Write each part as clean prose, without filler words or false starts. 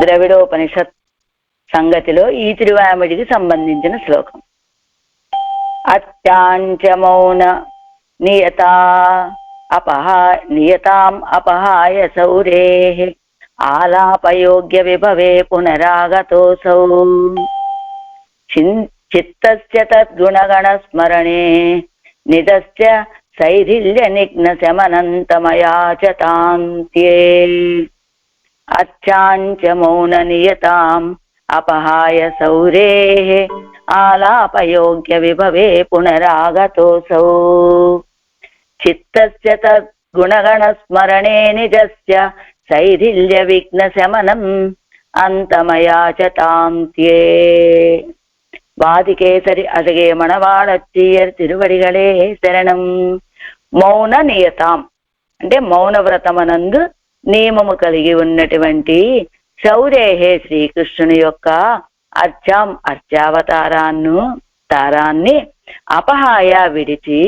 ద్రవిడోపనిషత్ సంగతిలో ఈ తిరువామిడికి సంబంధించిన శ్లోకం. అత్యాంచ మౌన నియతా నియతాం అపహాయ సౌరేః ఆలాపయోగ్య విభవే పునరాగతోసౌ చిత్తస్య తద్గుణగణ స్మరణే నిదస్య శైథిల్య నిఘ్న శమనంతమయాచతాంత్యే. అచ్చాంచ మౌన నియతాం అపహాయ సౌరేః ఆలాపయోగ్య విభవే పునరాగతోసౌ చిత్తస్య తద్గుణగణ స్మరణే నిజస్య శైథిల్య విఘ్న శమనం అంతమయాచతాంత్యే. வாதிகேசரி அழகே மணவாளத்தீயர் తిరువడిగలే శరణం. మౌన నియతాం అంటే మౌన వ్రతమనందు నియమము కలిగి ఉన్నటువంటి శౌరేహే శ్రీకృష్ణుని యొక్క అర్చావతారాన్ని అపహాయ విడిచి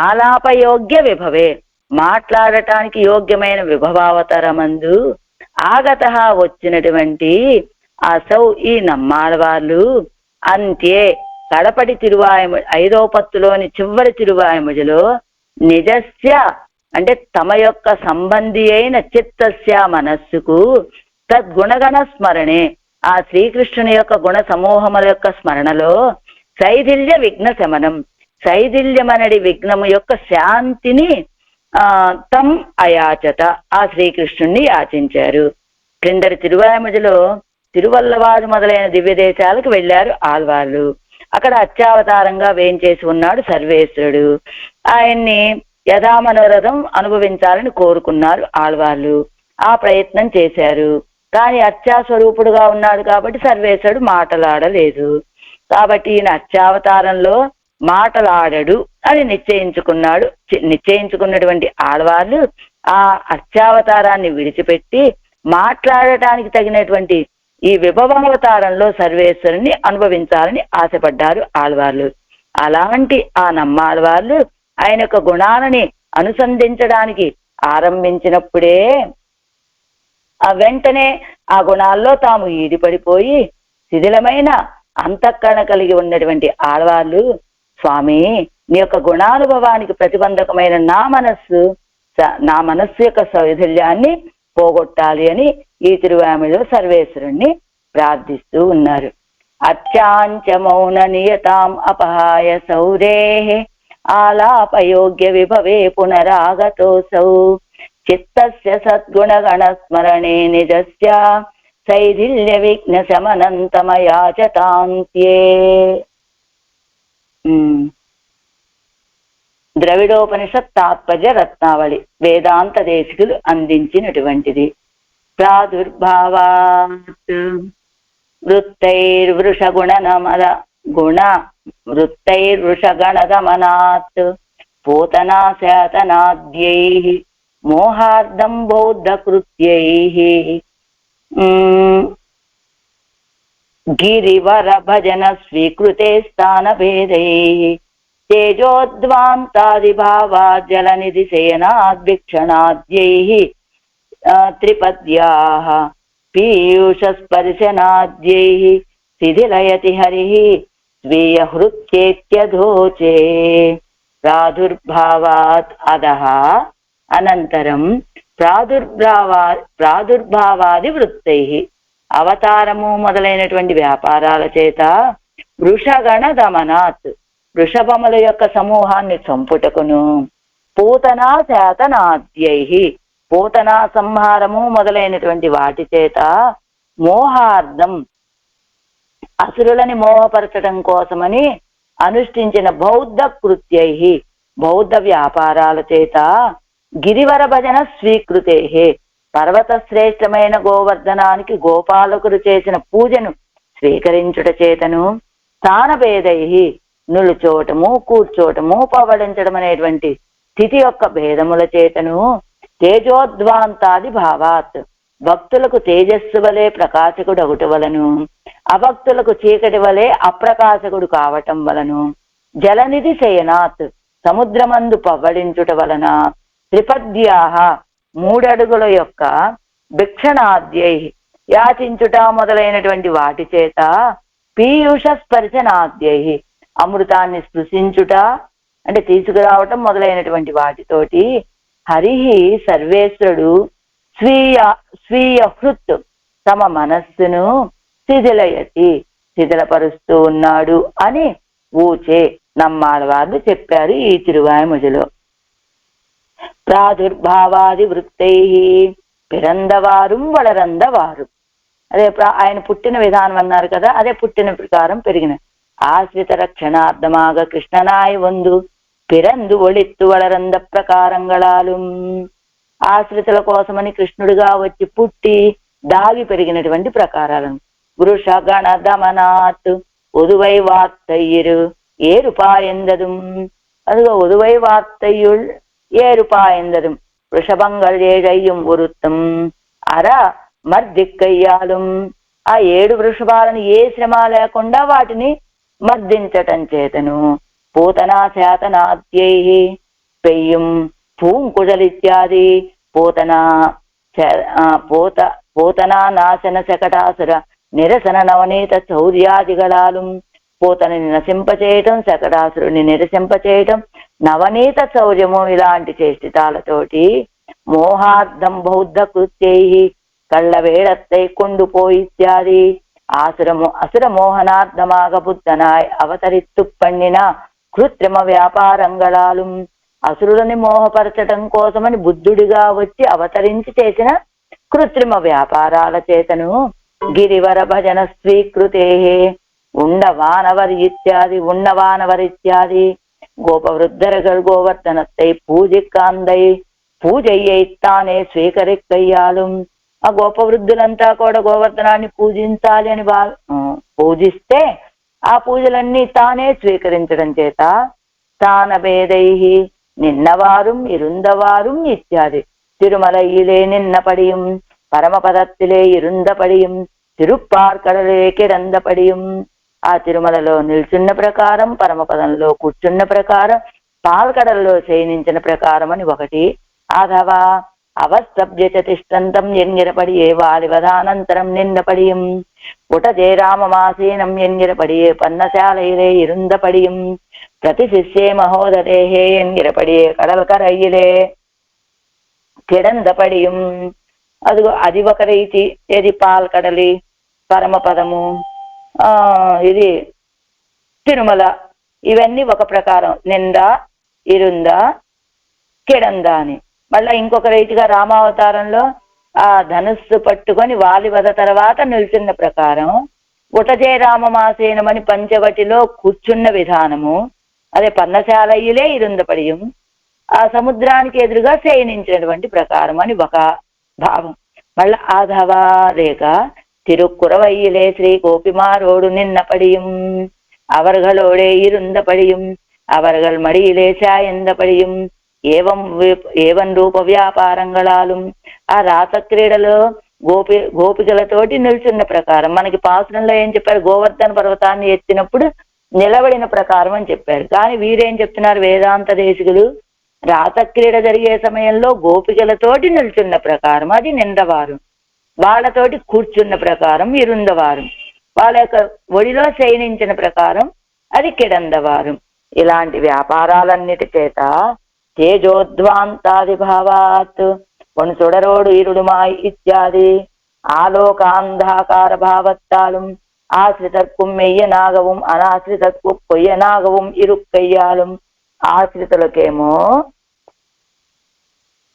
ఆలాపయోగ్య విభవే మాట్లాడటానికి యోగ్యమైన విభవావతారమందు ఆగత వచ్చినటువంటి అసౌ ఈ నమ్మాళ్ళవాళ్ళు అంతే కడపటి తిరువాయము 5వ పత్తులోని చివరి తిరువాయముడిలో నిజస్య అంటే తమ యొక్క సంబంధి అయిన చిత్తస్య మనస్సుకు తద్గుణగణ స్మరణే ఆ శ్రీకృష్ణుని యొక్క గుణ సమూహముల యొక్క స్మరణలో శైథిల్య విఘ్న శమనం శైథిల్యమనడి విఘ్నము యొక్క శాంతిని తం అయాచత ఆ శ్రీకృష్ణుణ్ణి యాచించారు. క్రిందటి తిరువాయముడిలో తిరువల్లవారు మొదలైన దివ్య దేశాలకు వెళ్ళారు ఆళ్వార్లు. అక్కడ అత్యావతారంగా వేంచేసి ఉన్నాడు సర్వేశ్వరుడు. ఆయన్ని యథామనోరథం అనుభవించాలని కోరుకున్నారు ఆళ్వార్లు. ఆ ప్రయత్నం చేశారు. కానీ అత్యాస్వరూపుడుగా ఉన్నాడు కాబట్టి సర్వేశ్వరుడు మాటలాడలేదు. కాబట్టి ఈయన అత్యావతారంలో మాటలాడడు అని నిశ్చయించుకున్నటువంటి ఆళ్వార్లు ఆ అత్యావతారాన్ని విడిచిపెట్టి మాట్లాడటానికి తగినటువంటి ఈ విభవావతారంలో సర్వేశ్వరుని అనుభవించాలని ఆశపడ్డారు ఆళ్వార్లు. అలాంటి ఆ నమ్మాళ్వార్లు ఆయన యొక్క గుణాలని అనుసంధించడానికి ఆరంభించినప్పుడే వెంటనే ఆ గుణాల్లో తాము ఈడిపడిపోయి శిథిలమైన అంతఃకరణ కలిగి ఉన్నటువంటి ఆళ్వార్లు, స్వామి నీ యొక్క గుణానుభవానికి ప్రతిబంధకమైన నా మనస్సు యొక్క సౌధల్యాన్ని పోగొట్టాలి అని ఈ తిరువామిడిలో సర్వేశ్వరుణ్ణి ప్రార్థిస్తూ ఉన్నారు. అత్యాంచ మౌన నియతాం అపహాయ సౌరేః ఆలాపయోగ్య విభవే పునరాగతోసౌ చిత్తస్య సద్గుణగణ స్మరణే నిజస్య శైథిల్య విఘ్న శమనంతమయాచతాంత్యే. ద్రవిడోపనిషత్ తాత్పర్య రత్నావళి వేదాంత దేశికులు అందించినటువంటిది. ప్రాదుర్భావాత్ వృత్తైర్వృషగణదమనాత్ పూతనాశాతనాద్యైః మోహార్ధం బౌద్ధకృత్యైః గిరివర భజన స్వీకృతే స్థానభేదైః తేజోద్వాంతాదిభావాత్ జలనిధి శయనాద్భిక్షణాద్యైః త్రిపద్యాః పీయూషస్పర్శనాద్యైః శిథిలయతి హరిః స్వీయ హృత్యేత్యధోచే. ప్రాదుర్భావాత్ అధః అనంతరం ప్రాదుర్భావాది వృత్తైః అవతారము మొదలైనటువంటి వ్యాపారాల చేత వృషగణ దమనాత్ వృషభముల యొక్క సమూహాన్ని చంపుటకును పూతనా శాతనాద్యైః పూతనా సంహారము మొదలైనటువంటి వాటి చేత మోహార్థం అసురులని మోహపరచడం కోసమని అనుష్ఠించిన బౌద్ధ కృత్యైః బౌద్ధ వ్యాపారాల చేత గిరివర భజన స్వీకృతే పర్వత శ్రేష్టమైన గోవర్ధనానికి గోపాలకుడు చేసిన పూజను స్వీకరించుట చేతను స్థానభేదైః నిలుచోటము కూర్చోటము పవడించడం అనేటువంటి స్థితి యొక్క భేదముల చేతను తేజోద్వాంతాది భావాత్ భక్తులకు తేజస్సు వలె ప్రకాశకుడు అగుట వలను అభక్తులకు చీకటి వలె అప్రకాశకుడు కావటం వలను జలనిధి శయనాత్ సముద్రమందు పవ్వడించుట వలన త్రిపద్యాహ 3 అడుగుల యొక్క భిక్షణాద్యై యాచించుట మొదలైనటువంటి వాటి చేత పీయూష స్పర్శనాద్యై అమృతాన్ని స్పృశించుట అంటే తీసుకురావటం మొదలైనటువంటి వాటితోటి హరిహి సర్వేశ్వరుడు స్వీయ హృత్ తమ మనస్సును శిథిలపరుస్తూ ఉన్నాడు అని ఊచే నమ్మాళ్ళవారు చెప్పారు ఈ తిరువాయిమొழிలో. ప్రాదుర్భావాది వృత్తై పిరందవారు వళరందవారు, అదే ఆయన పుట్టిన విధానం అన్నారు కదా, అదే పుట్టిన ప్రకారం పెరిగిన ఆశ్రిత రక్షణార్థమాగ కృష్ణనాయ వందు పిరందు ఒళిత్తు వళరంద ప్రకారంగళాలు. ఆశ్రితుల కోసమని కృష్ణుడిగా వచ్చి పుట్టి దాగి పెరిగినటువంటి ప్రకారాలను వృషగణ దమనాత్ ఒదువై వార్తయ్యరు ఏరుపాయందదు, అదిగో ఒదువై వార్తయ్యుள் ఏరుపాయందదు వృషభంగల్ ఏഴయ్యం ఉరుత్తం అర మర్దిక్కయ్యాలు. ఆ 7 వృషభాలను ఏ శ్రమ లేకుండా వాటిని మర్దించటం చేతను పూతనా శాతనాద్యై పెయ్యం పూంకుజలిత్యాది పూతనా నాశన శకటాసుర నిరసన నవనీత చౌర్యాదిగళాలు. పూతని నశింపచేయటం, శకటాసురుని నిరసింపచేయటం, నవనీత చౌర్యము ఇలాంటి చేష్టితాలతోటి మోహార్థం బౌద్ధ కృత్యై కళ్ళవేళత్తై కొండుపోయిత్యాది అసుర మోహనార్థమాగ బుద్ధనాయ్ అవతరిత్తు పండిన కృత్రిమ వ్యాపారంగళాలు. అసురులని మోహపరచటం కోసమని బుద్ధుడిగా వచ్చి అవతరించి చేసిన కృత్రిమ వ్యాపారాల చేతను గిరివర భజన స్వీకృతే ఉన్నవానవరిత్యాది గోపవృద్ధరగల్ గోవర్ధనత్తై పూజికాందై పూజయ్యైతానే స్వీకరిక్కయ్యాలు. ఆ గోపవృద్ధులంతా కూడా గోవర్ధనాన్ని పూజించాలి అని పూజిస్తే ఆ పూజలన్నీ తానే స్వీకరించడం చేత స్థానభేదై నిన్నవారుం ఇరుందవారుం ఇత్యాది తిరుమలయిలే నిన్నపడియం పరమపదత్తిలే ఇరుందపడియం తిరుప్పార్కడలే కిడందపడియం. ఆ తిరుమలలో నిల్చున్న ప్రకారం, పరమపదంలో కూర్చున్న ప్రకారం, పాల్కడల్లో శయనించిన ప్రకారం అని ఒకటి. అథవా అవస్తభ్య తిష్టంతం ఎంగిరపడియే వాలివదానంతరం నిన్నపడియం ఉటజే రామమాసీనం ఎంగిరపడియే పన్నశాలయిలే ఇరుందపడియం ప్రతి శిష్యే మహోదరేహే ఎంగిరపడియే కడల్కరయ్యిలే కిడందపడియం. అదిగో అది ఒక రీతి. ఇది పాల్కడలి, పరమపదము, ఇది తిరుమల, ఇవన్నీ ఒక ప్రకారం. నింద, ఇరుంద, కిడంద అని. మళ్ళా ఇంకొక రీతిగా రామావతారంలో ఆ ధనుస్సు పట్టుకొని వాలివద తర్వాత నిల్చున్న ప్రకారం ఉటజే రామమాసేనమని పంచవటిలో కూర్చున్న విధానము, అదే పన్నశాలయ్యులే ఇరుందపడియం ఆ సముద్రానికి ఎదురుగా శయనించినటువంటి ప్రకారం అని ఒక భావం. మళ్ళా ఆధవా లేక తిరుక్కురవయ్యిలే శ్రీ గోపిమారోడు నిన్నపడియం అవర్గళోడే ఇరుందపడియం అవర్గల్ మడియిలే సాయందపడియం ఏవం రూప వ్యాపారంగళాలు. ఆ రాత క్రీడలో గోపికలతోటి నిల్చున్న ప్రకారం మనకి పాసురంలో ఏం చెప్పారు, గోవర్ధన పర్వతాన్ని ఎత్తినప్పుడు నిలబడిన ప్రకారం అని చెప్పారు. కానీ వీరేం చెప్తున్నారు వేదాంత దేశికులు, రాత క్రీడ జరిగే సమయంలో గోపికలతోటి నిల్చున్న ప్రకారం అది నిందవారు, వాళ్ళతోటి కూర్చున్న ప్రకారం ఇరుందవారు, వాళ్ళ యొక్క ఒడిలో శయనించిన ప్రకారం అది కిడందవారు. ఇలాంటి వ్యాపారాలన్నిటి చేత తేజోద్వాంతాది భావాత్ ఒను చుడరోడు ఇరుడుమాయ్ ఇత్యాది ఆలోకాంధాకార భావత్తాலும் ఆశ్రితర్కుం మెయ్యనాగவும் అనాశ్రితర్కు పొయ్యనాగவும் ఇరుక్కయ్యాலும். ఆశ్రితులకేమో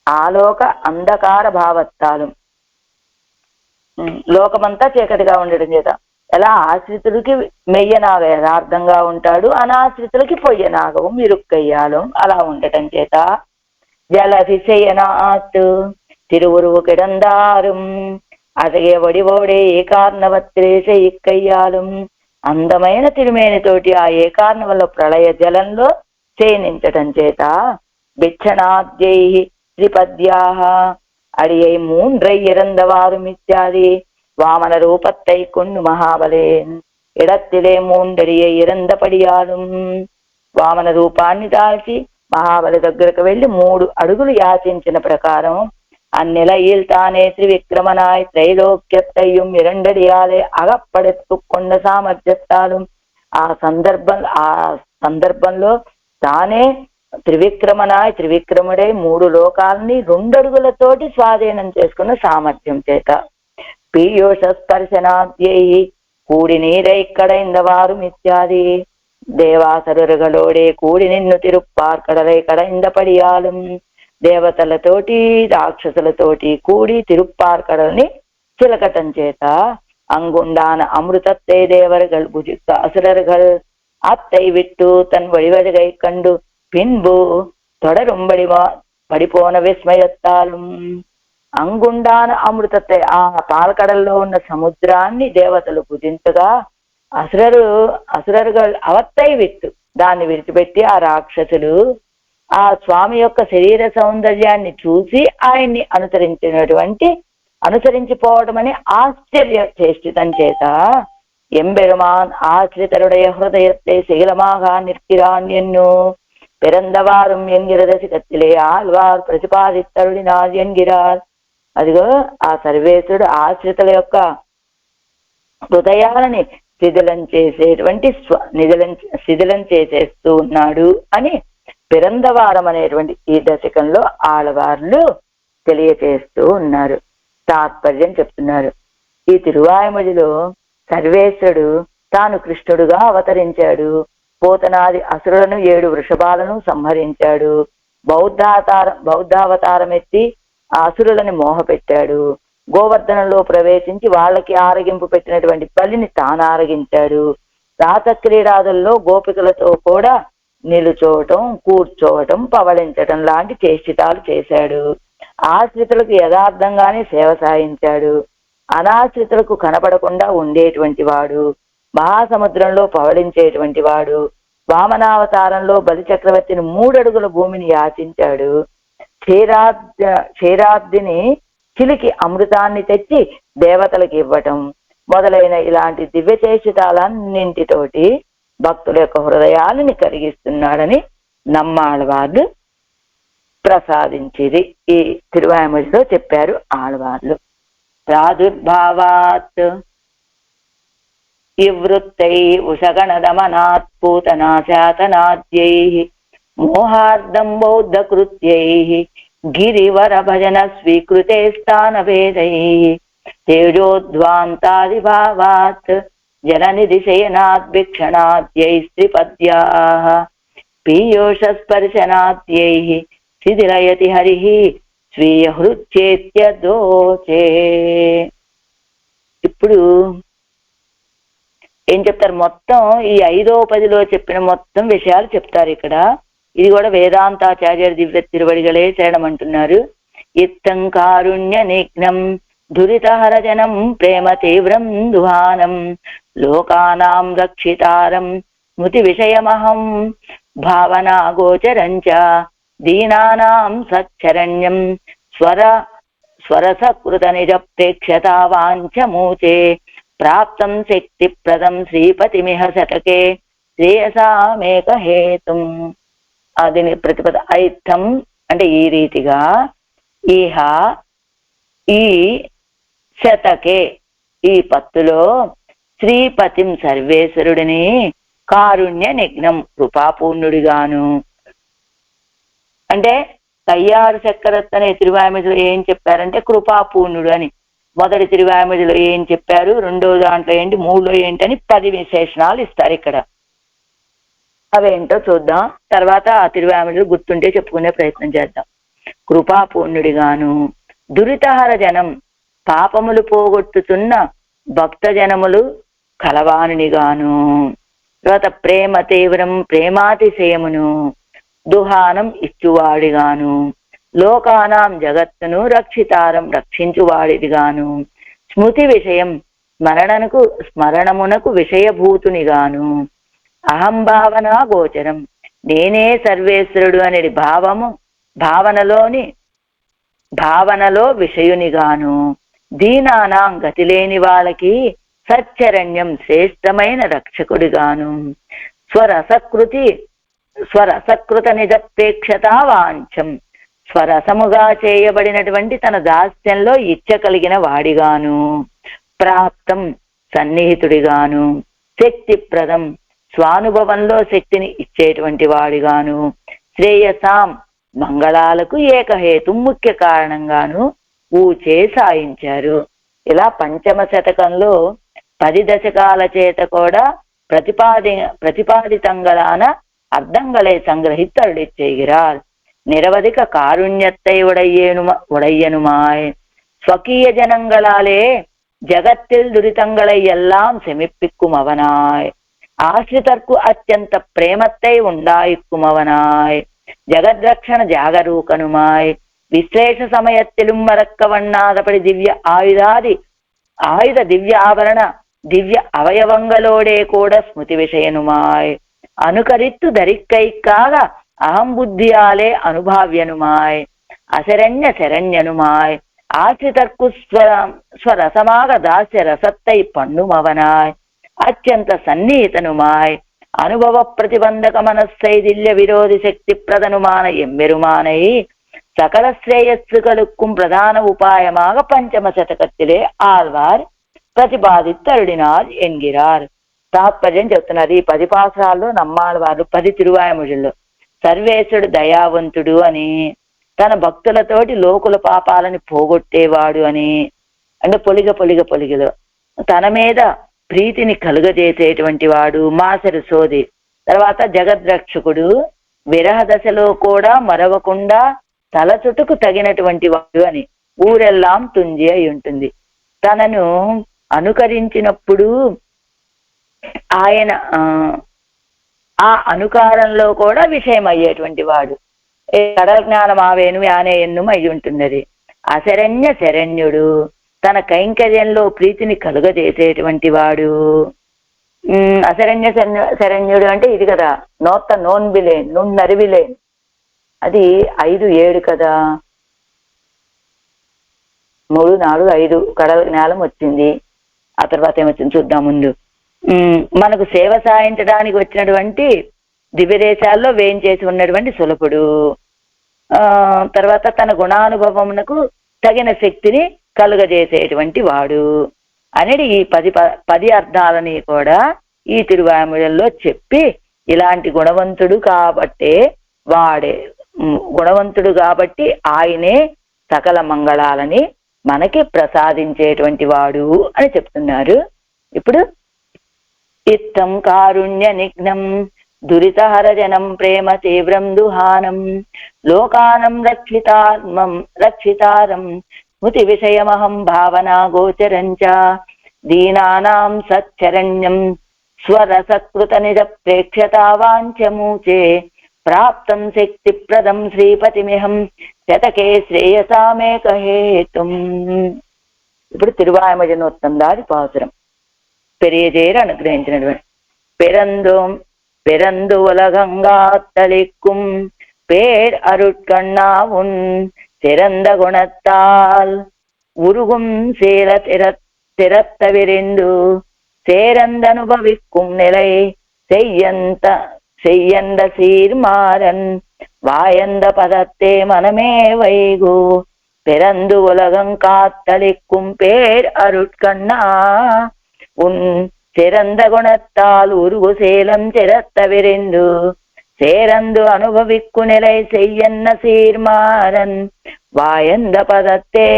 ఆలోక అంధకార భావత్తాలు, లోకమంతా చీకటిగా ఉండడం చేత ఎలా ఆశ్రితులకి మెయ్యనాగ యథార్థంగా ఉంటాడు, అనాశ్రితులకి పొయ్యనాగవం ఇరుక్కయ్యాలు అలా ఉండటం చేత జలధిశయనాత్ తిరువురువు కిడందారుం అతగే వడివోడే ఏకార్ణవత్రేస ఇక్కయ్యాలు. అందమైన తిరుమేనితోటి ఆ ఏకార్ణవలో ప్రళయ జలంలో శయనించటం చేత బిచ్చణాద్యై త్రిపద్యాః అడియై మూండ్రై ఇరందవారుం ఇత్యాది వామన రూపత్తై కొన్ను మహాబలేన్ ఇడత్తిలే మూండడియై ఇరందపడియాలు. వామన రూపాన్ని దాల్చి మహాబలి దగ్గరకు వెళ్లి 3 అడుగులు యాచించిన ప్రకారం அந்நிலையில் தானே త్రివిక్రమనాయ్ త్రైలోక్యத்தையும் இரண்டடியாலே అగప్పడెత్తుకొండ సామర్థ్యத்தாலும் ఆ సందర్భంలో తానే త్రివిక్రముడై 3 లోకాలని 2 అడుగులతోటి స్వాధీనం చేసుకున్న సామర్థ్యం చేత పీయూష స్పర్శనాద్యై కూడి నీరై కడైందవారు మిత్యాది దేవాసరుகளோடே కూడి నిన్ను తిరుప్పార్కడలై కడైందపడియాలం దేవతలతోటి రాక్షసులతోటి కూడి తిరుప్పార్కడల్ని చిలకటం చేత அங்குண்டான அமிர்தத்தை தேவர்கள் புஜித்த அசுரர்கள் அத்தை விட்டு தன் வழிவழகை கண்டு பின்பு தொடரும்படி పడిపోన విస్మయత్తాலும் అంగుండాన అమృతத்தை ఆ పాలకడల్లో ఉన్న సముద్రాన్ని దేవతలు పూజించగా అసురరుగా అవత్తై విట్టు దాన్ని విడిచిపెట్టి ఆ రాక్షసులు ఆ స్వామి యొక్క శరీర సౌందర్యాన్ని చూసి ఆయన్ని అనుసరించిపోవడం అని ఆశ్చర్య చేష్టితం చేత ఎంబెరుమాన్ ఆశ్రితరుடைய హృదయத்தை శీలமாக நிற்கிறான் என்னும் பிறந்தவாறும் என்கிற சிகத்திலே ஆழ்வார் ప్రతిపాదితరుడినార్ ఎన్గిరార్. అదిగో ఆ సర్వేశ్వరుడు ఆశ్రితుల యొక్క హృదయాలని శిథిలం చేసేస్తూ ఉన్నాడు అని పిరందవారం అనేటువంటి ఈ దశకంలో ఆళ్వార్లు తెలియచేస్తూ ఉన్నారు. తాత్పర్యం చెప్తున్నారు. ఈ తిరువాయుమడిలో సర్వేశ్వరుడు తాను కృష్ణుడుగా అవతరించాడు. పోతనాది అసురులను 7 వృషభాలను సంహరించాడు. బౌద్ధావతారం ఎత్తి ఆ అసురులని మోహపెట్టాడు. గోవర్ధనంలో ప్రవేశించి వాళ్ళకి ఆరగింపు పెట్టినటువంటి బలిని తాను ఆరగించాడు. రాత క్రీడాదుల్లో గోపికలతో కూడా నిలుచోవటం, కూర్చోవటం, పవళించటం లాంటి చేష్టితాలు చేశాడు. ఆశ్రితులకు యథార్థంగానే సేవ సాయించాడు. అనాశ్రితులకు కనపడకుండా ఉండేటువంటి వాడు. మహాసముద్రంలో పవళించేటువంటి వాడు. వామనావతారంలో బలి చక్రవర్తిని 3 అడుగుల భూమిని యాచించాడు. క్షీరాబ్దిని చిలికి అమృతాన్ని తెచ్చి దేవతలకు ఇవ్వటం మొదలైన ఇలాంటి దివ్య చేష్టితాలన్నింటితోటి భక్తుల యొక్క హృదయాలని కరిగిస్తున్నాడని నమ్మాళ్వార్లు ప్రసాదించేది ఈ తిరువాయుమడిలో చెప్పారు ఆళ్వార్లు. ప్రాదుర్భావాత్ ఇవృత్తై ఉషగణదమనాత్ పూతనాశాతనాద్యై మోహార్ధం బౌద్ధకృత్యై గిరివర భజన స్వీకృతే స్థానభేదై తేజోద్వాంతాదిభావాత్ జలనిధిశయనాద్భిక్షణాద్యై స్త్రీపద్యాః పీయూష స్పర్శనాద్యై శిథిలయతి హరిః స్వీయ హృచ్చేత్యదోచే. ఇప్పుడు ఏం చెప్తారు? మొత్తం ఈ 5వ పదిలో చెప్పిన మొత్తం విషయాలు చెప్తారు ఇక్కడ. ఇది కూడా వేదాంతాచార్యుడు దివ్య తిరువడిగలే శరణమంటున్నారు. ఇత్తం కారుణ్య నిఘ్నం దురితహరజనం ప్రేమ తీవ్రం దుహానం లోకానాం రక్షితారం స్మృతి విషయమహం భావనా గోచరంచ దీనానాం సచ్చరణ్యం స్వరసకృత నిజ ప్రేక్షతావాంఛమూచే ప్రాప్తం శక్తిప్రదం శ్రీపతిమిహ శతకే శ్రేయసామేక హేతుం. దీని ప్రతిపద ఐత్తం అంటే ఈ రీతిగా ఈహ ఈ శతకే ఈ పత్తులో శ్రీపతిం సర్వేశ్వరుడిని కారుణ్య నిఘ్నం కృపాపూర్ణుడిగాను అంటే కయ్యారు చక్రవర్తి అనే తిరువాయుమడిలో ఏం చెప్పారంటే కృపాపూర్ణుడు అని. మొదటి తిరువాయుమడిలో ఏం చెప్పారు, 2వ దాంట్లో ఏంటి, 3లో ఏంటని 10 విశేషణాలు ఇస్తారు ఇక్కడ. అవేంటో చూద్దాం. తర్వాత ఆ తిరువాయుమడిలో గుర్తుంటే చెప్పుకునే ప్రయత్నం చేద్దాం. కృపాపూర్ణుడిగాను దురితహర జనం పాపములు పోగొట్టుతున్న భక్త జనములు కలవానునిగాను తర్వాత ప్రేమ తీవ్రం ప్రేమాతిశయమును దుహానం ఇచ్చువాడిగాను లోకానాం జగత్తును రక్షితారం రక్షించువాడిగాను స్మృతి విషయం స్మరణమునకు విషయభూతునిగాను అహంభావన గోచరం నేనే సర్వేశ్వరుడు అనేది భావనలో విషయునిగాను దీనానాం గతిలేని వాళ్ళకి సచ్చరణ్యం శ్రేష్టమైన రక్షకుడిగాను స్వరసకృతి స్వరసకృత నిజపేక్షత వాంఛం, స్వరసముగా చేయబడినటువంటి తన దాస్యంలో ఇచ్చ కలిగిన వాడిగాను, ప్రాప్తం సన్నిహితుడిగాను, శక్తిప్రదం స్వానుభవంలో శక్తిని ఇచ్చేటువంటి వాడిగాను, శ్రేయసాం మంగళాలకు ఏకహేతు ముఖ్య కారణంగాను ఊచే సాయించారు. ఇలా పంచమ శతకంలో 10 దశకాల చేత కూడా பிரதிபாதித்தங்களான அர்த்தங்களை சங்கிரகித்து அருளிச் செய்கிறார். நிரவதிக காருண்யத்தை உடையனுமாய் ஸ்வகீய ஜனங்களாலே ஜகத்தில் துரிதங்களை எல்லாம் செமிப்பிக்கும் அவனாய், ஆசிரிதர்க்கு அத்தியந்த பிரேமத்தை உண்டாயிக்கும் அவனாய், ஜகத்ரக்ஷண ஜாகரூகனுமாய் விசேஷ சமயத்திலும் மறக்கவண்ணாதபடி ஆயுத திவ்ய ஆபரண దివ్య అవయవంగలోడే కూడా స్మృతి విషయనుమాయ్, అనుకరిత్తు ధరిక్కైక్కాగ అహంబుద్ధియాలే అనుభావ్యనుమాయ్, అశరణ్య శరణ్యనుమాయ్, ఆశ్రితర్కు స్వరసమాగ దాస్య రసత్తై పన్నుమవనాయ్, అత్యంత సన్నిహితనుమాయ్, అనుభవ ప్రతిబంధక మనస్సైదిల్య విరోధి శక్తి ప్రదనుమాన ఎమ్మెరుమానై సకల శ్రేయస్సుకలుక్కుం ప్రధాన ఉపాయమాగ పంచమ శతకத்திலே ఆళ్వార్ ప్రతిపాదిత్తు అరుడినార్ ఎన్గిరార్. తాత్పర్యం చెప్తున్నారు. ఈ 10 పాసురాల్లో నమ్మాళ్వారు 10 తిరువాయముడుల్లో సర్వేశ్వరుడు దయావంతుడు అని, తన భక్తులతోటి లోకుల పాపాలని పోగొట్టేవాడు అని, అంటే పొలిగలో తన మీద ప్రీతిని కలుగజేసేటువంటి వాడు మాసరు సోది, తర్వాత జగద్రక్షకుడు, విరహ దశలో కూడా మరవకుండా తలచుటుకు తగినటువంటి వాడు అని ఊరెల్లాం తుంజి అయి ఉంటుంది. తనను అనుకరించినప్పుడు ఆయన ఆ అనుకారంలో కూడా విషయం అయ్యేటువంటి వాడు. కడల జ్ఞానం ఆవేను ఆనే ఎన్ను అయి ఉంటున్నది. అశరణ్య శరణ్యుడు, తన కైంకర్యంలో ప్రీతిని కలుగజేసేటువంటి వాడు. అశరణ్య శరణ్యుడు అంటే ఇది కదా, నోత్త నోన్బిలేన్ నున్నరివిలేన్, అది 5, 7 కదా, 3, 4, 5 కడల జ్ఞానం వచ్చింది. ఆ తర్వాత ఏమొచ్చింది చూద్దాం ముందు. మనకు సేవ సాయించడానికి వచ్చినటువంటి దివ్యదేశాల్లో వేయించేసి ఉన్నటువంటి సులభుడు, తర్వాత తన గుణానుభవమునకు తగిన శక్తిని కలుగజేసేటువంటి వాడు అనేది ఈ 10 అర్థాలని కూడా ఈ తిరువాయుమూలలో చెప్పి, ఇలాంటి గుణవంతుడు కాబట్టి ఆయనే సకల మంగళాలని మనకి ప్రసాదించేటువంటి వాడు అని చెప్తున్నారు. ఇప్పుడు ఇత్తం కారుణ్య నిఘ్నం దురితహరజనం ప్రేమ తీవ్రం దుహానం లోకానం రక్షితారం స్మృతి విషయమహం భావనా గోచరంచ దీనానాం సచ్చరణ్యం స్వరసకృత నిజ ప్రేక్షతావాంఛమూచే ప్రాప్తం శక్తిప్రదం శ్రీపతిమిహం శతకే శ్రేయసామేకహేతుం. ఇప్పుడు తిరువాయమజనోత్తందాది పాసురం పెరియజేరు అనుగ్రహించినటువంటి பெரந்து உலகங்காத்தளிக்கும் பேர் அருட்கண்ணாவுன் சிறந்த குணத்தால் உருகும் சேர திறத்த விரிந்து சேரந்தனுபவிக்கும் நிலை செய்யந்த சீர்மாறன் வாயந்த பதத்தே மனமே வைகு பிறந்து உலகம் காத்தளிக்கும் பேர் அருட்கண்ணா உன் சிறந்த குணத்தால் உருகு சேலம் சிறத்த விரிந்து சேரந்து அனுபவிக்கு நிலை செய்யன்ன சீர்மாறன் వాయంద పదత్తే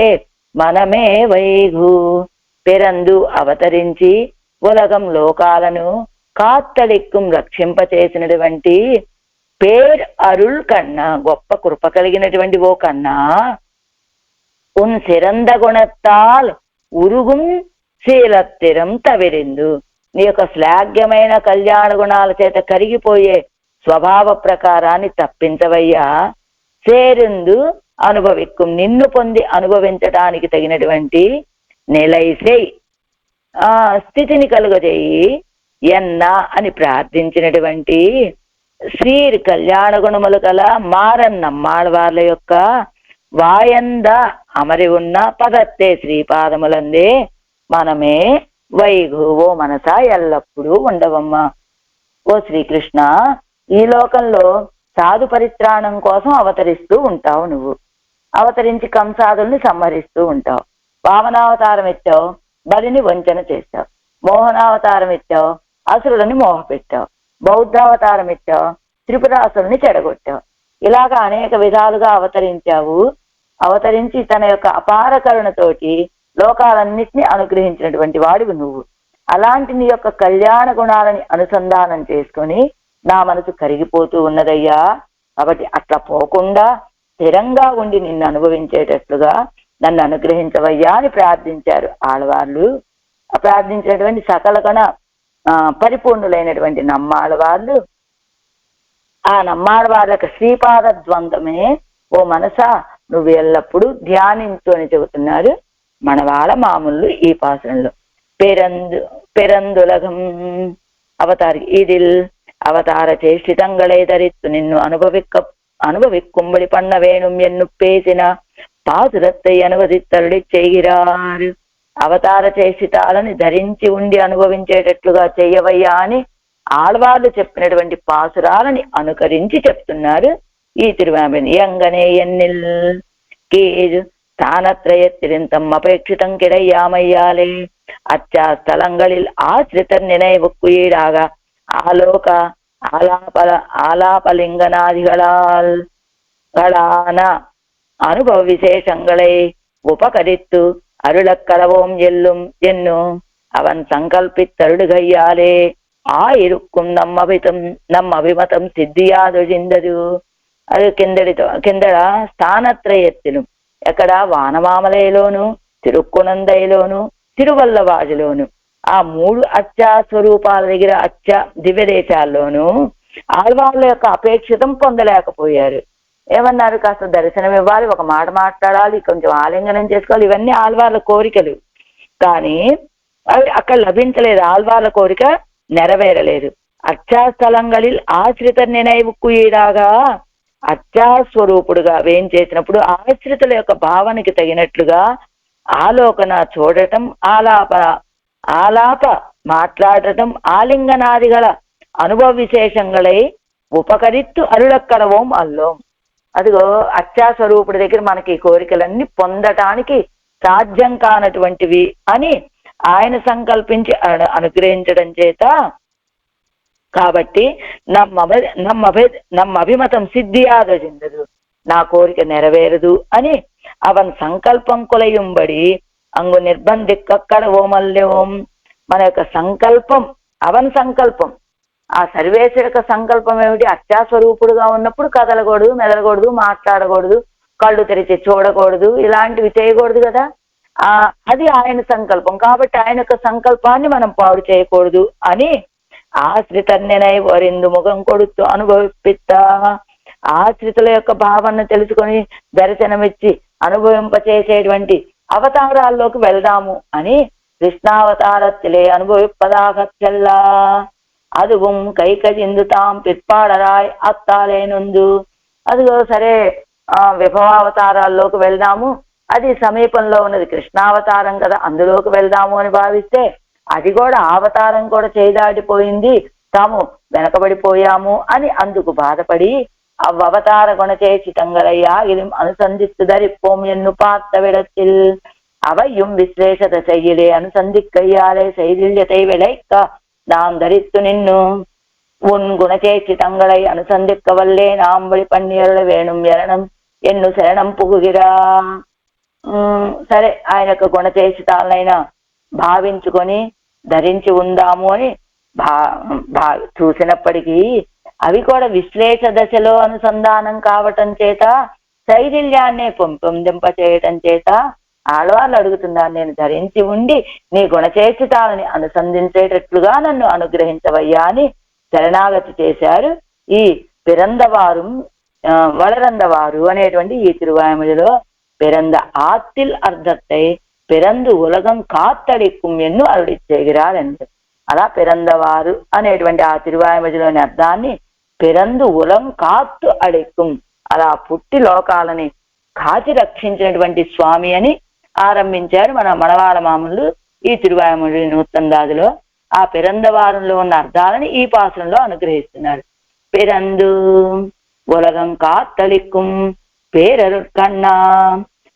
మనమే వైగు. పెరందు అవతరించి ఉలగం లోకాలను కాత్తలిక్కుం రక్షింపచేసినటువంటి పేర్ అరుళ్ కన్నా గొప్ప కృప కలిగినటువంటి ఓ కన్నా ఉన్ సిరంద గుణత్తాల్ ఉరుగుం శీలత్తిరం తవిరిందు నీ యొక్క శ్లాఘ్యమైన కళ్యాణ గుణాల చేత కరిగిపోయే స్వభావ ప్రకారాన్ని తప్పించవయ్యా. సేరుందు అనుభవిక్కుం నిన్ను పొంది అనుభవించడానికి తగినటువంటి నిలైసై ఆ స్థితిని కలుగజేయి ఎన్నా అని ప్రార్థించినటువంటి శ్రీర్ కళ్యాణ గుణములు కల మారన్నమ్మాళ్ళవార్ల యొక్క వాయంద అమరి ఉన్న పదత్తే శ్రీపాదములందే మనమే వైగు ఓ మనసా ఎల్లప్పుడూ ఉండవమ్మా. ఓ శ్రీకృష్ణ ఈ లోకంలో సాధు పరిత్రాణం కోసం అవతరిస్తూ ఉంటావు నువ్వు. అవతరించి కంసాదుల్ని సంహరిస్తూ ఉంటావు. వామనావతారం ఎత్తావు, బలిని వంచన చేస్తావు. మోహనావతారం ఎత్తావు, అసురులని మోహపెట్టావు. బౌద్ధావతారం ఎత్తావు, త్రిపురాసురుని చెడగొట్టావు. ఇలాగా అనేక విధాలుగా అవతరించావు. అవతరించి తన యొక్క అపార కరుణతోటి లోకాలన్నిటినీ అనుగ్రహించినటువంటి వాడివి నువ్వు. అలాంటి నీ యొక్క కళ్యాణ గుణాలని అనుసంధానం చేసుకొని నా మనసు కరిగిపోతూ ఉన్నదయ్యా. కాబట్టి అట్లా పోకుండా స్థిరంగా ఉండి నిన్ను అనుభవించేటట్లుగా నన్ను అనుగ్రహించవయ్యా అని ప్రార్థించారు ఆడవాళ్ళు. ప్రార్థించినటువంటి సకల గణ పరిపూర్ణులైనటువంటి నమ్మాళ్ళవాళ్ళు. ఆ నమ్మాళ్ళవాళ్ళకి శ్రీపాద ద్వంద్వమే ఓ మనసా నువ్వు ఎల్లప్పుడూ ధ్యానించు అని చెబుతున్నారు మనవాళ్ళ మామూలు ఈ పాసనంలో. పెరందులగం అవతారి ఇదిల్ அவதார சேஷ்டிதங்களை தரித்து நின்னு அனுபவிக்கும்படி பண்ண வேணும் என்னும் பேசின பாசுரத்தை అనువదిత్తరుడి చేయరారు. అవతార చేష్టితాలని ధరించి ఉండి అనుభవించేటట్లుగా చెయ్యవయ్యా అని ఆళ్వార్లు చెప్పినటువంటి పాసురాలని అనుకరించి చెప్తున్నారు ఈ తిరువామిని. ఎంగనే ఎన్నిల్ కీజ్ സ്ഥാനത്രയത്തിലും അപേക്ഷിതം കിടയാമയ്യാലേ അച്ഛാ സ്ഥലങ്ങളിൽ ആശ്രിതർ നിனைவுக்குஈடாக ஆலோக ஆலாபலிங்கனாதிகளால் அனுபவ விசேஷங்களை உபகரித்து அருளக்கரவோம் எல்லும் என்னும் அவன் சங்கல்பித்தருளுகையாலே இருக்கும் நம் அபிமతం సిద్ధియాదొజిందదు. అది కిందడ స్థానత్రయత్తిలు ఎక్కడ వానమామలయలోను, తిరుక్కునందయలోను, తిరువల్లవాజులోను ఆ మూడు అచ్చా స్వరూపాల దగ్గర అచ్చా దివ్య దేశాల్లోనూ ఆళ్వాళ్ళ యొక్క అపేక్షితం పొందలేకపోయారు. ఏమన్నారు, కాస్త దర్శనం ఇవ్వాలి, ఒక మాట మాట్లాడాలి, కొంచెం ఆలింగనం చేసుకోవాలి, ఇవన్నీ ఆళ్వాళ్ళ కోరికలు. కానీ అవి అక్కడ లభించలేదు, ఆళ్వాళ్ళ కోరిక నెరవేరలేదు. అచ్చా స్థలంగళిల్ ఆశ్రిత నిனைவுக்குஈடாగా అచ్చా స్వరూపుడుగా వేం చేసినప్పుడు ఆశ్రితుల యొక్క భావనకి తగినట్లుగా ఆలోకన చూడటం, ఆలాప మాట్లాడటం, ఆలింగనాదిగల అనుభవ విశేషంగళై ఉపకరిత్తు అరుళక్కరవోం అల్లోం. అదిగో అచ్చా స్వరూపుడి దగ్గర మనకి కోరికలన్నీ పొందటానికి సాధ్యం కానటువంటివి అని ఆయన సంకల్పించి అనుగ్రహించడం చేత, కాబట్టి నమ్మ అభిమతం సిద్ధియాదొజిందదు, నా కోరిక నెరవేరదు అని అవన్ సంకల్పం కొలయుంబడి అంగు నిర్బంధిక్కక్కడ ఓమల్యోం. మన యొక్క సంకల్పం, అవన్ సంకల్పం, ఆ సర్వేశ్వర యొక్క సంకల్పం ఏమిటి? అత్యాస్వరూపుడుగా ఉన్నప్పుడు కదలకూడదు, మెదలకూడదు, మాట్లాడకూడదు, కళ్ళు తెరిచి చూడకూడదు, ఇలాంటివి చేయకూడదు కదా. అది ఆయన సంకల్పం. కాబట్టి ఆయన యొక్క సంకల్పాన్ని మనం పాడు చేయకూడదు అని ఆశ్రితన్యనై వరిందు ముఖం కొడుతూ అనుభవిపిత్తా. ఆశ్రితుల యొక్క భావన తెలుసుకొని దర్శనమిచ్చి అనుభవింపచేసేటువంటి అవతారాల్లోకి వెళ్దాము అని కృష్ణావతారத்திலே అనుభవిప్పదాగచ్చల్లా அதுவும் కైకజిందుతాం పిற்பாடராய் అత్తాలేనుందు. అదిగో సరే, విభవావతారాల్లోకి వెళ్దాము, అది సమీపంలో ఉన్నది కృష్ణావతారం కదా, అందులోకి వెళ్దాము అని భావిస్తే అది కూడా అవతారం కూడా చేదాడిపోయింది, తాము వెనకబడిపోయాము అని అందుకు బాధపడి అవ్వవతార గుణచేచితంగలయ్యా ఇదిం అనుసంధిస్తుదరిపోం ఎన్ను పార్த்த விடத்தில் அவையும் விஸ்லேஷத செய்யலே அனுசந்திக்கையாலே செய்தில்யத்தை விளைக்க நாம் தரித்து நின்னு உன் குணచేచితంగளை అనుసంధిక్క వల్లే నాంబడి పన్నీరుల వేణుం ఎరణం ఎన్ను శరణం పుగుగిరా. సరే, ఆయన యొక్క గుణచేచితాలైనా భావించుకొని ధరించి ఉందాము అని చూసినప్పటికీ అవి కూడా విశ్లేష దశలో అనుసంధానం కావటం చేత, శైథిల్యాన్నే పొందింప చేయటం చేత ఆడవాళ్ళు అడుగుతున్నారు, నేను ధరించి ఉండి నీ గుణచేష్టితాలని అనుసంధించేటట్లుగా నన్ను అనుగ్రహించవయ్యా అని శరణాగతి చేశారు ఈ పిరందవారు, వళరందవారు అనేటువంటి ఈ తిరువాయుమొழிలో. పిరంద ఆత్తిల్ అర్థத்தை పిరందు ఉలగం కాత్తడిక్కుం ఎన్ను అరుడిచ్చేగిరారు అంటే, అలా పిరందవారు అనేటువంటి ఆ తిరువాయుమొழிలోని అర్థాన్ని పిరందు ఉలం కాత్తు అడిక్కుం, అలా పుట్టి లోకాలని కాచి రక్షించినటువంటి స్వామి అని ఆరంభించారు మన మనవాళ్ళ మామూలు ఈ తిరువాయుమొഴി నూతందాదిలో. ఆ పిరందవారంలో ఉన్న అర్థాలని ఈ పాసనంలో అనుగ్రహిస్తున్నారు. பிறந்து உலகம் காத்தளிக்கும் பேரருட்கண்ணா,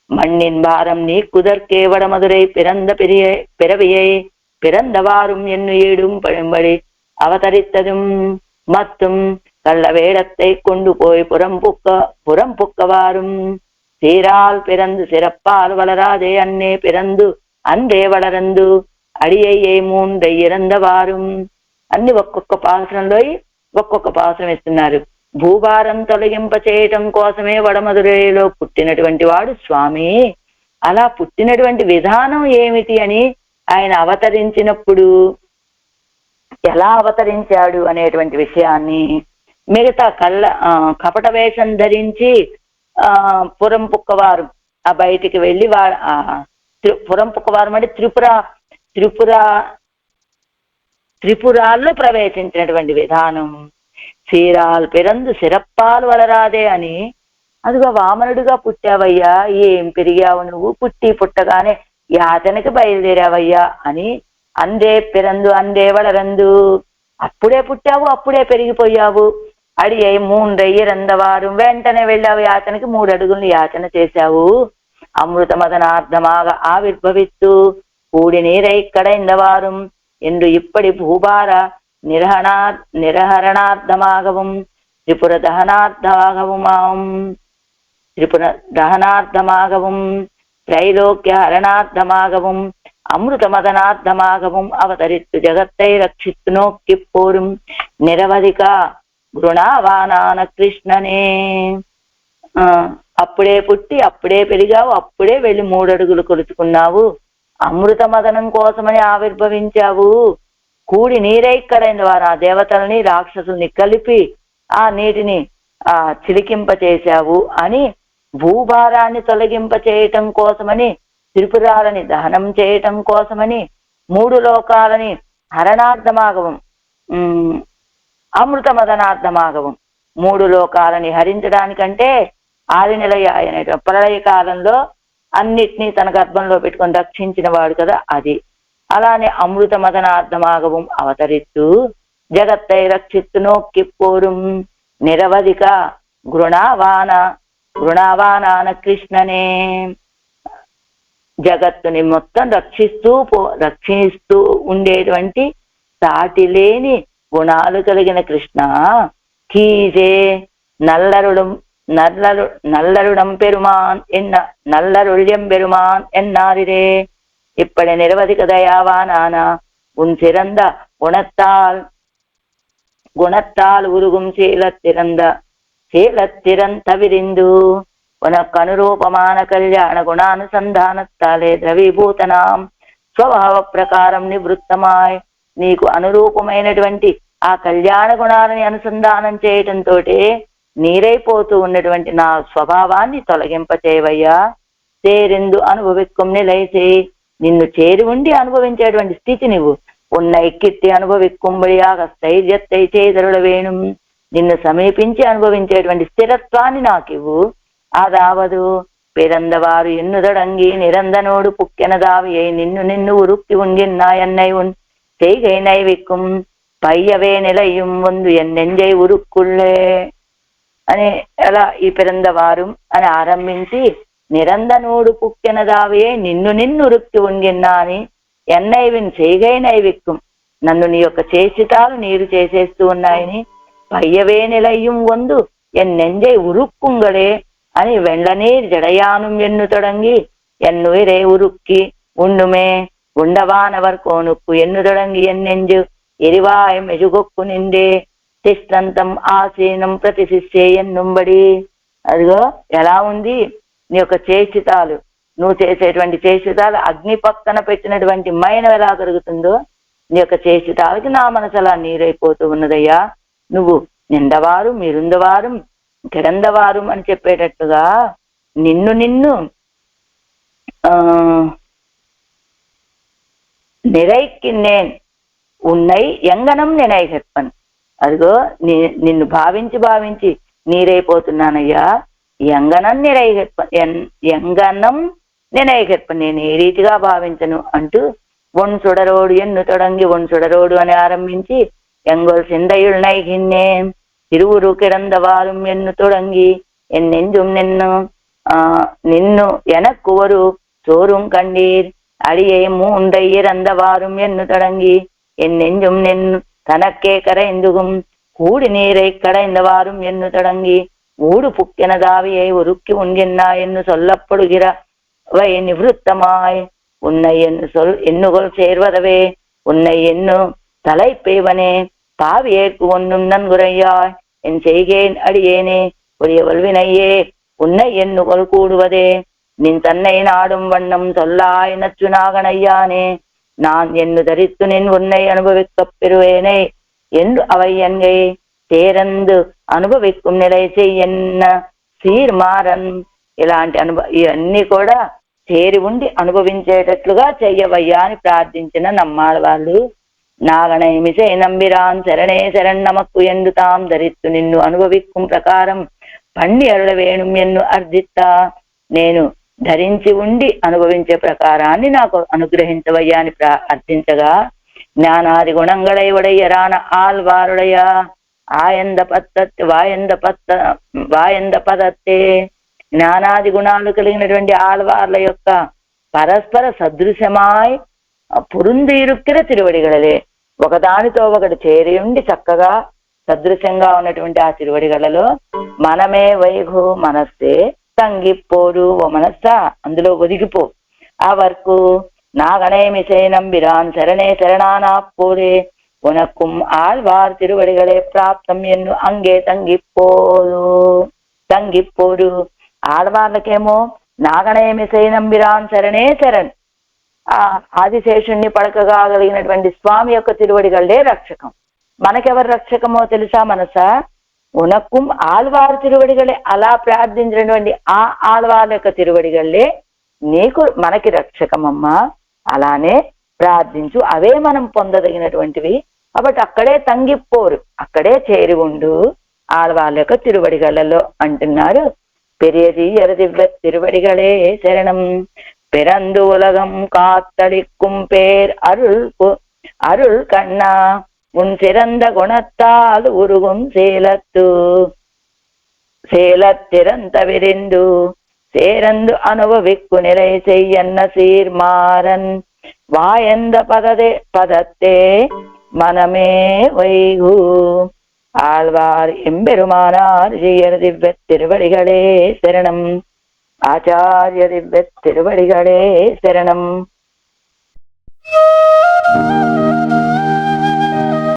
மண்ணின் பாரம் நீக்குதற்கே வடமதுரை பிறந்த பிறவியை பிறந்தவாறும் என்னுயிடும் பழும்படி அவதரித்ததும் மத்தும் கள்ள வேடத்தை கொண்டு போய் புறம் புக்கவாறும் சீரால் பிறந்து சிறப்பால் వలరాదే అన్నే పిరందు అందే వలరందు అడియయ్యే మూండై ఇరందవారుం అన్ని ఒక్కొక్క పాసరంలో ఒక్కొక్క పాసరం ఇస్తున్నారు. భూభారం తొలగింప చేయటం కోసమే వడమదురైలో పుట్టినటువంటి వాడు స్వామి. అలా పుట్టినటువంటి విధానం ఏమిటి అని ఆయన అవతరించినప్పుడు ఎలా అవతరించాడు అనేటువంటి విషయాన్ని మిగతా కపట వేషం ధరించి పురం పుక్కవారు ఆ బయటికి వెళ్ళి పురం పుక్కవారు అంటే త్రిపురాల్లో ప్రవేశించినటువంటి విధానం. సీరాల్ పిరందు సిరప్పాలు వలరాదే అని, అదిగా వామనుడిగా పుట్టావయ్యా, ఏం పెరిగావు నువ్వు, పుట్టగానే యాతనకి బయలుదేరావయ్యా అని. అందే పిరందు అందే వలరందు, అప్పుడే పుట్టావు అప్పుడే పెరిగిపోయావు. అడియై మూండ్రయ్యి రందవారు, వెంటనే వెళ్ళావు యాతనకి, 3 అడుగులు యాచన చేశావు. అమృత మదనార్థమాగా ఆవిర్భవిత్తు కూడి నీరై కడైందవారు ಎಂದು ఇప్పటి భూభార నిరహరణార్థమాగవం త్రిపుర దహనార్థమాగవం త్రైలోక్య హరణార్థమాగవం అమృత మదనార్థమాగవం అవతరిత్తు జగత్తై రక్షిత్తునోక్కిపోరుం నిరవధిక గృణావానాన కృష్ణనే. అప్పుడే పుట్టి అప్పుడే పెరిగావు, అప్పుడే వెళ్ళి 3 అడుగులు కొలుచుకున్నావు, అమృత మదనం కోసమని ఆవిర్భవించావు. కూడి నీరైక్కడైన వారు ఆ దేవతల్ని రాక్షసుల్ని కలిపి ఆ నీటిని చిలికింప చేశావు అని, భూభారాన్ని తొలగింప చేయటం కోసమని, త్రిపురాలని దహనం చేయటం కోసమని, 3 లోకాలని హరణార్థమాగవం అమృత మదనార్థమాగవం 3 లోకాలని హరించడానికంటే ఆదినిలయ అనే ప్రళయ కాలంలో అన్నిటినీ తన గర్భంలో పెట్టుకొని రక్షించిన వాడు కదా అది. అలానే అమృత మదనార్థమాగవం అవతరిత్తు జగత్తై రక్షిత్తునోక్కిపోరుం నిరవధిక గృణావానాన కృష్ణనే. జగత్తుని మొత్తం రక్షిస్తూ ఉండేటువంటి సాటి లేని గుణాలు కలిగిన కృష్ణ. కీజే நல்லருடம் பெருமான் நல்லருள்யம் பெருமான் என்னாரிரே. இப்படி நிரவதிக தயாவானான உன் சிறந்த குணத்தால் உருகும் சீலத்திறந்த விரிந்து உனக்கு అనురూపமான కళ్యాణ గుణానుసంధానத்தாலே ద్రవీభూతనాం స్వభావ ప్రకారం నివృత్తమాయ్. నీకు అనురూపమైనటువంటి ఆ కళ్యాణ గుణాలని అనుసంధానం చేయటంతో నీరైపోతూ ఉన్నటువంటి నా స్వభావాన్ని తొలగింపచేవయ్యా. చేరిందు అనుభవిక్కుం నిలైసే, నిన్ను చేరి ఉండి అనుభవించేటువంటి స్థితి నువ్వు ఉన్నైక్కిట్టి అనుభవిక్కుంబడియాగ స్థైర్యత్తై చేదరుడ వేణుం, నిన్ను సమీపించి అనుభవించేటువంటి స్థిరత్వాన్ని నాకివ్వు. అదావదు పిరందవారు ఎన్నుదడంగి నిరందనోడు పుక్కెనదావియై నిన్ను ఉరుక్కి ఉంగిన్నా ఎన్నై ఉన్ செய்கை நைவிக்கும் పయ్యవే నిలయం వందు ఎన్నెంజై ఉరుక్కుళ్ళే అని ఎలా ఈ పిరందవారు అని ఆరంభించి నిరందనోడు పుక్కెనదావియే నిన్ను ఉరుక్కి ఉంగిన్నా అని ఎన్నైవిన్ செய்கை నైవిక్కుం, నన్ను నీ యొక్క చేసితాలు నీరు చేసేస్తూ ఉన్నాయని, పయ్యవే నిలయం వందు ఎన్నెంజై ఉరుక్కుంగడే అని వెండనీర్ జడయానం ఎన్ను తొడంగి ఎన్నుయిరే ఉరుక్కి ఉండుమే ఉండవానవర్ కోనుక్కు ఎన్ను తొడంగి ఎన్నెంజు ఎరివాయ మెజుగొక్కు నిండే తిష్టంతం ఆసీనం ప్రతిశిష్యే ఎన్నుంబడి. అదిగో ఎలా ఉంది నీ యొక్క చేసితాలు, నువ్వు చేసేటువంటి చేసితాలు అగ్ని పక్కన పెట్టినటువంటి మైనం ఎలా కరుగుతుందో నీ యొక్క చేసితాలకి నా మనసు అలా నీరైపోతూ ఉన్నదయ్యా. నువ్వు నిండవారు మీరుందవారు కిడందవారు అని చెప్పేటట్టుగా నిన్ను నిరైకిన్నేన్ ఉన్నై ఎంగనం నినైగెప్పన్. అదిగో నిన్ను భావించి నీరైపోతున్నానయ్యా. ఎంగనం నినైగెప్పన్ నేను ఏ రీతిగా భావించను అంటూ ఒన్సుడరోడు ఎన్ను తొడంగి ఒన్సుడరోడు అని ఆరంభించి ఎంగోల్ సిందయుల్ నైగిన్నే திருவுரு கிடந்தவாறும் என்னு தொடங்கி என் நெஞ்சும் நின்னு எனக்கு ஒரு சோறும் கண்டீர் அடியை மூண்டை இறந்தவாறும் என்னு தொடங்கி என் நெஞ்சும் தனக்கே கரைந்துகும் கூடி நீரை கடைந்தவாறும் என்னு தொடங்கி ஊடு புக்கெனதாவியை உருக்கி உண்கின்னா என்று சொல்லப்படுகிறவை நிவிருத்தமாய் உன்னை என்று எண்ணுகொள் சேர்வதவே உன்னை எண்ணு தலைப்பேவனே பாவி ஏற்கு ஒன்றும் நன்குறையாய் என் செய்கேன் அடியேனே உரிய வல்வினையே உன்னை எண்ணுகொள் கூடுவதே நின் தன்னை நாடும் வண்ணம் சொல்லாய் நச்சுநாகனையானே நான் என்னு தரித்து நின் உன்னை அனுபவிக்கப் பெறுவேனே என்று அவை என்கை தேரந்து అనుభవిக்கும் నిలయ చెయ్యన్న సీర్మారన్ ఇలాంటి ఇవన్నీ కూడా చేరి ఉండి అనుభవించేటట్లుగా చెయ్యవయ్యా అని ప్రార్థించిన నమ్మాళ్ళ వాళ్ళు. నాగణయమిసే నంబిరాన్ శరణే శరణమక్కు ఎందు తాం ధరిత్తు నిన్ను అనుభవిక్కుం ప్రకారం పండి అరుడ వేణుం ఎన్ను అర్థిత్తా నేను ధరించి ఉండి అనుభవించే ప్రకారాన్ని నాకు అనుగ్రహించవయ్యా అని అర్థించగా జ్ఞానాది గుణంగళై ఉడయ్యరాన ఆల్వారుడయ వాయంద పదత్తే జ్ఞానాది గుణాలు కలిగినటువంటి ఆళ్వార్ల యొక్క పరస్పర సదృశమాయ్ పురుందీరుక్కిర తిరువడిగలలే ఒకదానితో ఒకటి చేరి ఉండి చక్కగా సదృశంగా ఉన్నటువంటి ఆ తిరువడిగలలో మనమే వైఘు మనస్సే తంగిపోరు ఓ మనస్సా అందులో ఒదిగిపో ఆ వర్కు నాగణేమిసే నంబిరాన్ శరణే శరణానా పోరే உனக்கும் ஆழ்வார் திருவடிகளே ప్రాప్తం ఎన్ను అంగే తంగిపోరు ఆళ్వార్లకేమో నాగణేమిసై నంబిరాన్ శరణే శరణ్ ఆ ఆదిశేషుణ్ణి పడకగలిగినటువంటి స్వామి యొక్క తిరువడిగలే రక్షకం. మనకెవరు రక్షకమో తెలుసా మనసా? ఉనక్కుం ఆళ్వార్ తిరువడిగలే అలా ప్రార్థించినటువంటి ఆ ఆళ్వార్ల యొక్క తిరువడిగలే నీకు మనకి రక్షకమమ్మా. అలానే ప్రార్థించు, అవే మనం పొందదగినటువంటివి. కాబట్టి అక్కడే తంగిపోరు, అక్కడే చేరి ఉండు ఆళ్వార్ల యొక్క తిరువడిగలలో అంటున్నారు. பெரியதீயர் திவ்ய திருவடிகளே சரணம். பிறந்து உலகம் காத்தளிக்கும் பேர் அருள் கண்ணா உன் சிறந்த குணத்தால் உருகும் சேலத்திறந்த விரிந்து சேரந்து அனுபவிக்கு நிலை செய்யன்ன சீர்மாறன் வாயந்த பதத்தே மனமே வைகு. ஆழ்வார் எம்பெருமானார் ஜீயர் திவ்ய திருவடிகளே சரணம். ஆச்சாரிய திவ்ய திருவடிகளே சரணம்.